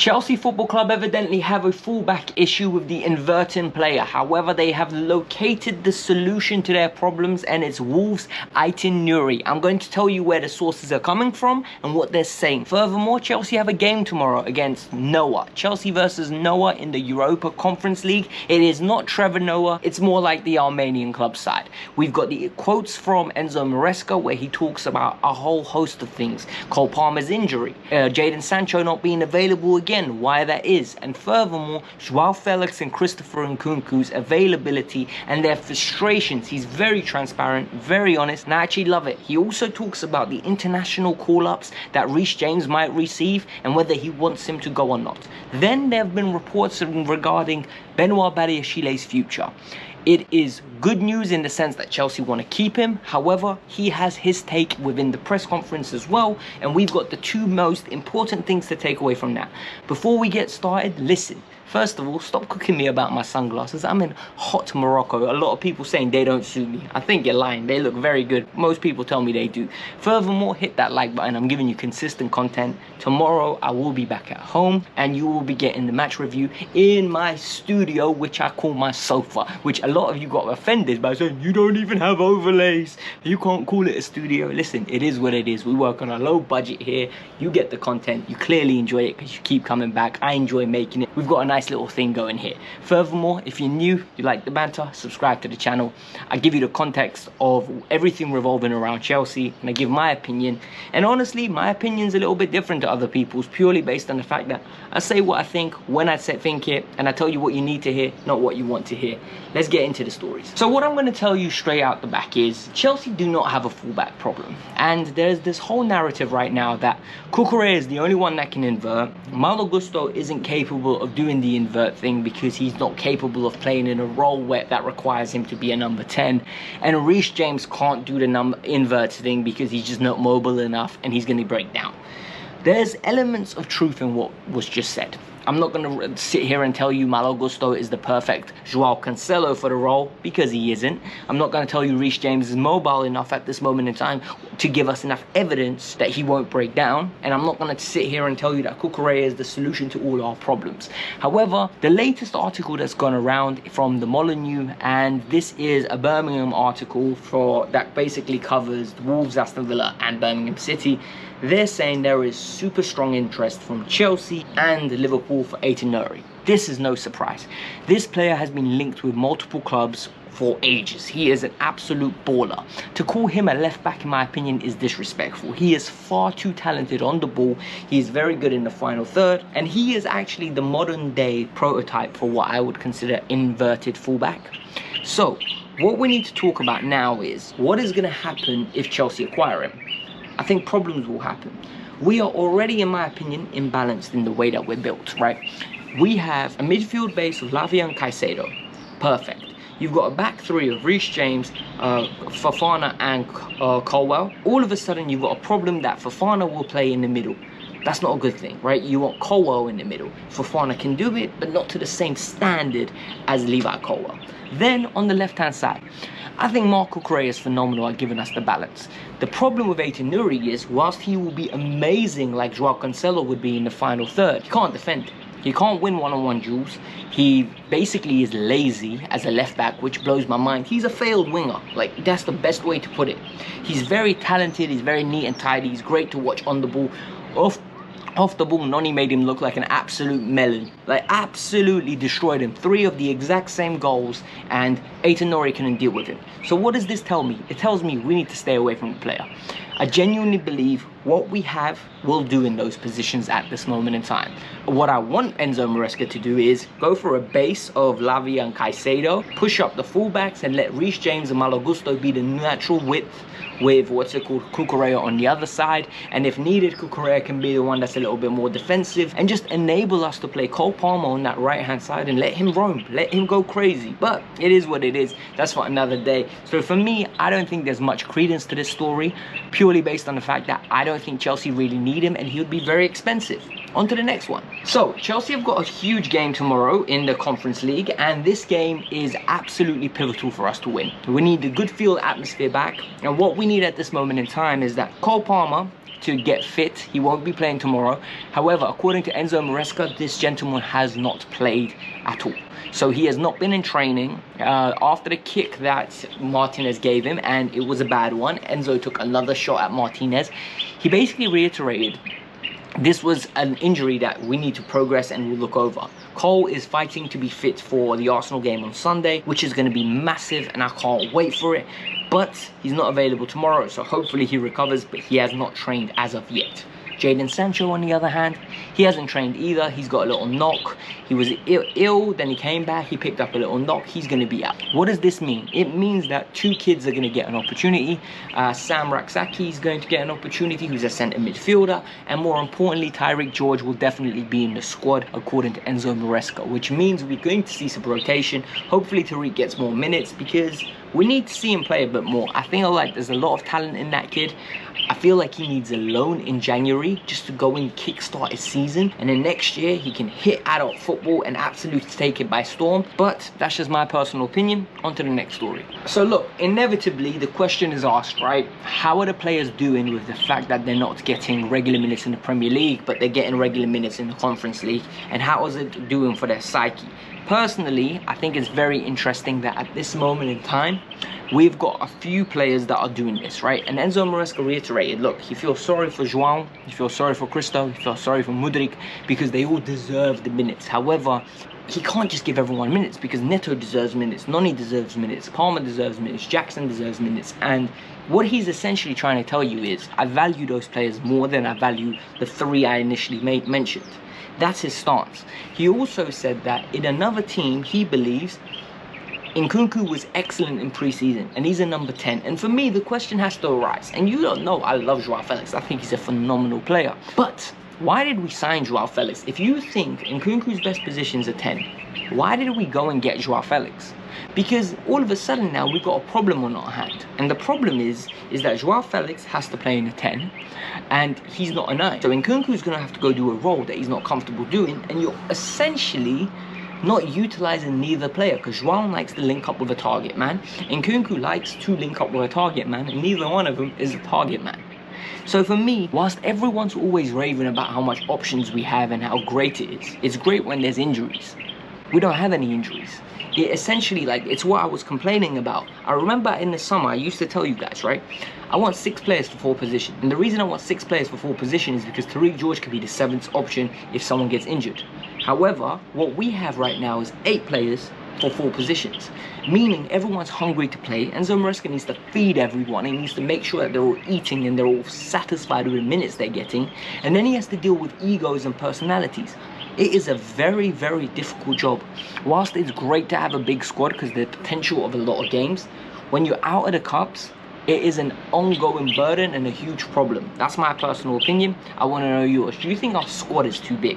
Chelsea Football Club evidently have a fullback issue with the inverting player. However, they have located the solution to their problems, and it's Wolves' Aitan Nuri. I'm going to tell you where the sources are coming from and what they're saying. Furthermore, Chelsea have a game tomorrow against Noah. Chelsea versus Noah in the Europa Conference League. It is not Trevor Noah. It's more like the Armenian club side. We've got the quotes from Enzo Maresca where he talks about a whole host of things. Cole Palmer's injury, Jadon Sancho not being available again, why that is, and furthermore Joao Felix and Christopher Nkunku's availability and their frustrations. He's very transparent, very honest, and I actually love it. He also talks about the international call-ups that Reece James might receive and whether he wants him to go or not. Then there have been reports regarding Benoit Badiashile's future. It is good news in the sense that Chelsea want to keep him. However, he has his take within the press conference as well, and we've got the two most important things to take away from that. Before we get started, listen. First of all, stop cooking me about my sunglasses. I'm in hot Morocco. A lot of people saying they don't suit me. I think you're lying. They look very good. Most people tell me they do. Furthermore, hit that like button. I'm giving you consistent content. Tomorrow, I will be back at home and you will be getting the match review in my studio, which I call my sofa, which a lot of you got offended by saying, you don't even have overlays. You can't call it a studio. Listen, it is what it is. We work on a low budget here. You get the content. You clearly enjoy it because you keep coming back. I enjoy making it. We've got a nice little thing going here. Furthermore, if you're new, you like the banter, subscribe to the channel. I give you the context of everything revolving around Chelsea and I give my opinion, and honestly my opinion's a little bit different to other people's, purely based on the fact that I say what I think when I think it, and I tell you what you need to hear, not what you want to hear. Let's get into the stories. So what I'm going to tell you straight out the back is Chelsea do not have a fullback problem, and there's this whole narrative right now that Cucurella is the only one that can invert. Malo Gusto isn't capable of doing the invert thing because he's not capable of playing in a role where that requires him to be a number 10, and Reece James can't do the invert thing because he's just not mobile enough and he's going to break down. There's elements of truth in what was just said. I'm not going to sit here and tell you Malo Gusto is the perfect Joao Cancelo for the role, because he isn't. I'm not going to tell you Reece James is mobile enough at this moment in time to give us enough evidence that he won't break down. And I'm not going to sit here and tell you that Cucurella is the solution to all our problems. However, the latest article that's gone around from the Molyneux, and this is a Birmingham article that basically covers Wolves, Aston Villa and Birmingham City. They're saying there is super strong interest from Chelsea and Liverpool for Aitan Nuri. This is no surprise. This player has been linked with multiple clubs for ages. He is an absolute baller. To call him a left back, in my opinion, is disrespectful. He is far too talented on the ball. He is very good in the final third, and he is actually the modern day prototype for what I would consider inverted fullback. So what we need to talk about now is what is going to happen if Chelsea acquire him. I think problems will happen. We are already, in my opinion, imbalanced in the way that we're built, right? We have a midfield base of Lavia and Caicedo. Perfect. You've got a back three of Reece James, Fofana and Colwell. All of a sudden, you've got a problem that Fofana will play in the middle. That's not a good thing, right? You want Colwell in the middle. Fofana can do it, but not to the same standard as Levi Colwell. Then, on the left-hand side, I think Marc Cucurella is phenomenal at giving us the balance. The problem with Aitan Nuri is, whilst he will be amazing like Joao Cancelo would be in the final third, he can't defend. He can't win one-on-one duels. He basically is lazy as a left back, which blows my mind. He's a failed winger. Like, that's the best way to put it. He's very talented. He's very neat and tidy. He's great to watch on the ball. Off the ball, Noni made him look like an absolute melon. Like, absolutely destroyed him. 3 of the exact same goals, and Aitan Nuri couldn't deal with him. So what does this tell me? It tells me we need to stay away from the player. I genuinely believe what we have will do in those positions at this moment in time. What I want Enzo Maresca to do is go for a base of Lavia and Caicedo, push up the fullbacks and let Reece James and Malo Gusto be the natural width with Cucurella on the other side, and if needed, Cucurella can be the one that's a little bit more defensive and just enable us to play Cole Palmer on that right hand side and let him roam, let him go crazy. But it is what it is. That's for another day. So for me, I don't think there's much credence to this story, purely based on the fact that I don't think Chelsea really need him and he would be very expensive. On to the next one. So Chelsea have got a huge game tomorrow in the Conference League, and this game is absolutely pivotal for us to win. We need the good field atmosphere back, and what we need at this moment in time is that Cole Palmer to get fit. He won't be playing tomorrow. However, according to Enzo Maresca, this gentleman has not played at all. So he has not been in training after the kick that Martinez gave him, and it was a bad one. Enzo took another shot at Martinez. He basically reiterated this was an injury that we need to progress and we'll look over. Cole is fighting to be fit for the Arsenal game on Sunday, which is going to be massive, and I can't wait for it. But he's not available tomorrow, so hopefully he recovers, but he has not trained as of yet. Jadon Sancho, on the other hand, he hasn't trained either. He's got a little knock. He was ill, then he came back, he picked up a little knock. He's going to be out. What does this mean? It means that two kids are going to get an opportunity. Sam Raksaki is going to get an opportunity, who's a centre midfielder. And more importantly, Tyreek George will definitely be in the squad, according to Enzo Maresca, which means we're going to see some rotation. Hopefully Tyreek gets more minutes, because we need to see him play a bit more. I feel like there's a lot of talent in that kid. I feel like he needs a loan in January just to go and kickstart his season, and then next year he can hit adult football and absolutely take it by storm. But that's just my personal opinion. On to the next story. So look, inevitably the question is asked, right? How are the players doing with the fact that they're not getting regular minutes in the Premier League, but they're getting regular minutes in the Conference League? And how is it doing for their psyche? Personally, I think it's very interesting that at this moment in time, we've got a few players that are doing this, right? And Enzo Maresca reiterated, look, he feels sorry for João, he feels sorry for Cristo, he feels sorry for Mudryk, because they all deserve the minutes. However, he can't just give everyone minutes, because Neto deserves minutes, Noni deserves minutes, Palmer deserves minutes, Jackson deserves minutes. And what he's essentially trying to tell you is, I value those players more than I value the three I initially mentioned. That's his stance. He also said that in another team, he believes Nkunku was excellent in pre-season, and he's a number 10. And for me, the question has to arise. And you don't know, I love João Felix. I think he's a phenomenal player. But why did we sign João Felix? If you think Nkunku's best position is a 10, why did we go and get João Felix? Because all of a sudden now we've got a problem on our hand. And the problem is that João Felix has to play in a 10, and he's not a 9. So Nkunku's going to have to go do a role that he's not comfortable doing, and you're essentially not utilizing neither player, because João likes to link up with a target man, Nkunku likes to link up with a target man, and neither one of them is a target man. So for me, whilst everyone's always raving about how much options we have and how great it is, it's great when there's injuries. We don't have any injuries. It essentially, like, it's what I was complaining about. I remember in the summer, I used to tell you guys, right? I want 6 players for 4 positions. And the reason I want 6 players for 4 positions is because Tyreek George could be the 7th option if someone gets injured. However, what we have right now is 8 players for 4 positions, meaning everyone's hungry to play. Enzo Maresca needs to feed everyone. He needs to make sure that they're all eating and they're all satisfied with the minutes they're getting. And then he has to deal with egos and personalities. It is a very, very difficult job. Whilst it's great to have a big squad because there's potential of a lot of games, when you're out of the cups, it is an ongoing burden and a huge problem. That's my personal opinion. I want to know yours. Do you think our squad is too big?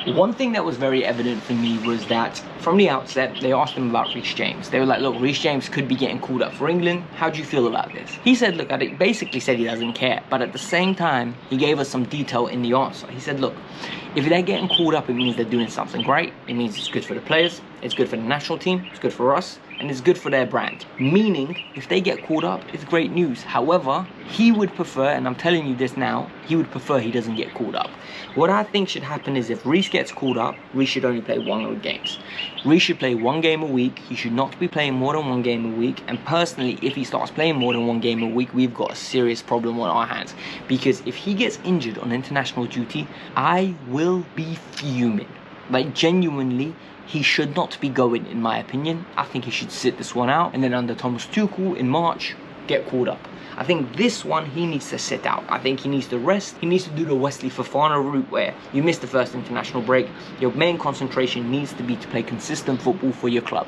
One thing that was very evident for me was that from the outset, they asked him about Reece James. They were like, look, Reece James could be getting called up for England. How do you feel about this? He said, look, I basically said he doesn't care. But at the same time, he gave us some detail in the answer. He said, look, if they're getting called up, it means they're doing something great. It means it's good for the players. It's good for the national team. It's good for us. And it's good for their brand. Meaning, if they get called up, it's great news. However, he would prefer, and I'm telling you this now, he would prefer he doesn't get called up. What I think should happen is if Reece gets called up, Reece should only play 1 games. Reece should play 1 game a week. He should not be playing more than 1 game a week. And personally, if he starts playing more than 1 game a week, we've got a serious problem on our hands. Because if he gets injured on international duty, I will be fuming. Like, genuinely, he should not be going, in my opinion. I think he should sit this one out, and then under Thomas Tuchel in March, get called up. I think this one, he needs to sit out. I think he needs to rest. He needs to do the Wesley Fofana route where you miss the first international break. Your main concentration needs to be to play consistent football for your club.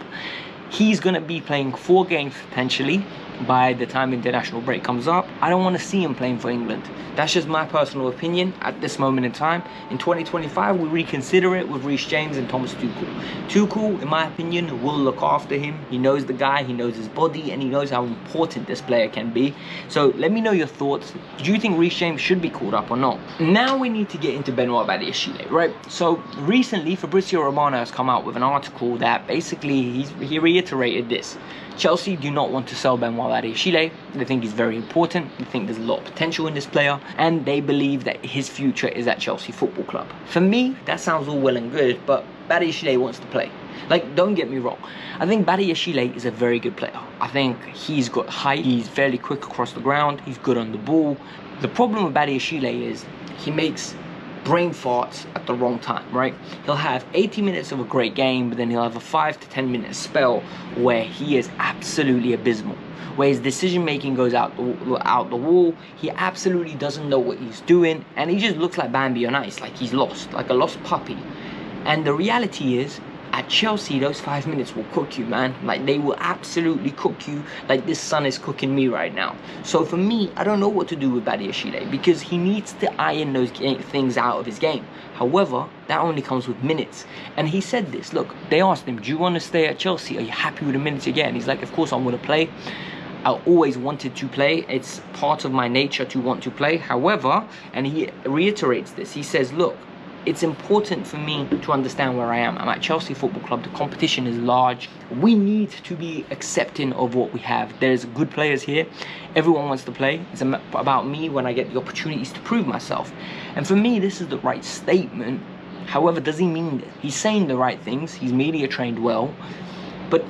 He's going to be playing 4 games potentially by the time international break comes up. I don't want to see him playing for England. That's just my personal opinion at this moment in time. In 2025, we reconsider it with Reece James and Thomas Tuchel. Tuchel, in my opinion, will look after him. He knows the guy, he knows his body, and he knows how important this player can be. So let me know your thoughts. Do you think Reece James should be called up or not? Now we need to get into Benoit Badiashile, right? So recently, Fabrizio Romano has come out with an article that basically he reiterated this. Chelsea do not want to sell Benoit Badiashile. They think he's very important. They think there's a lot of potential in this player, and they believe that his future is at Chelsea Football Club. For me, that sounds all well and good, but Badiashile wants to play. Like, don't get me wrong. I think Badiashile is a very good player. I think he's got height. He's fairly quick across the ground. He's good on the ball. The problem with Badiashile is he makes brain farts at the wrong time, right? He'll have 80 minutes of a great game, but then he'll have a 5 to 10 minute spell where he is absolutely abysmal, where his decision making goes out the wall. He absolutely doesn't know what he's doing, and he just looks like Bambi on ice, like he's lost, like a lost puppy. And the reality is, at Chelsea, those 5 minutes will cook you, man. Like, they will absolutely cook you like this sun is cooking me right now. So for me, I don't know what to do with Badiashile, because he needs to iron those things out of his game. However, that only comes with minutes. And he said this, look, they asked him, do you want to stay at Chelsea? Are you happy with the minutes again? He's like, of course I want to play. I always wanted to play. It's part of my nature to want to play. However, and he reiterates this, he says, look, it's important for me to understand where I am. I'm at Chelsea Football Club. The competition is large. We need to be accepting of what we have. There's good players here. Everyone wants to play. It's about me when I get the opportunities to prove myself. And for me, this is the right statement. However, does he mean it? He's saying the right things. He's media trained well. But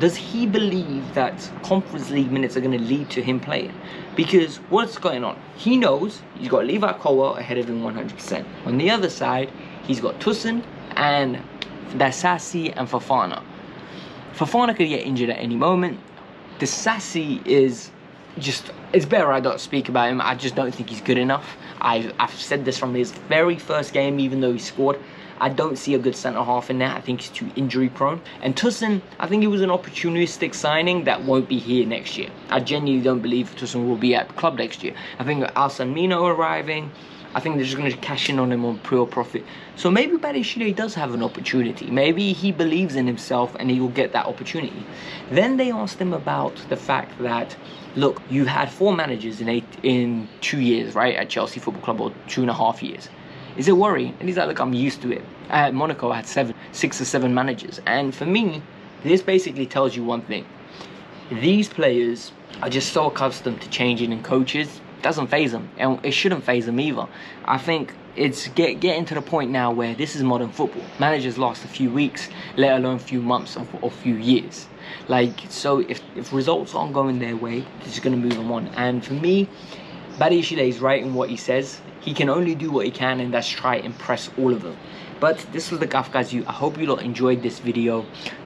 does he believe that Conference League minutes are going to lead to him playing? Because what's going on? He knows he's got Levi Colwill ahead of him 100%. On the other side, he's got Tuso and Disasi and Fofana. Fofana could get injured at any moment. Disasi is just, it's better I don't speak about him. I just don't think he's good enough. I've said this from his very first game, even though he scored. I don't see a good centre-half in there. I think he's too injury-prone. And Tuso, I think it was an opportunistic signing that won't be here next year. I genuinely don't believe Tuso will be at the club next year. I think Alsan Mino arriving, I think they're just going to cash in on him on pure profit. So maybe Badiashile does have an opportunity. Maybe he believes in himself and he will get that opportunity. Then they asked him about the fact that, look, you've had 4 managers in 2 years, right, at Chelsea Football Club, or 2.5 years. Is it worrying? And he's like, look, I'm used to it. At Monaco, I had 6 or 7 managers. And for me, this basically tells you one thing. These players are just so accustomed to changing in coaches. It doesn't faze them. And it shouldn't faze them either. I think it's getting to the point now where this is modern football. Managers last a few weeks, let alone a few months or a few years. Like, so if results aren't going their way, they're just going to move them on. And for me, Badiashile is right in what he says. He can only do what he can, and that's try to impress all of them. But this was the Kavkas View. I hope you lot enjoyed this video.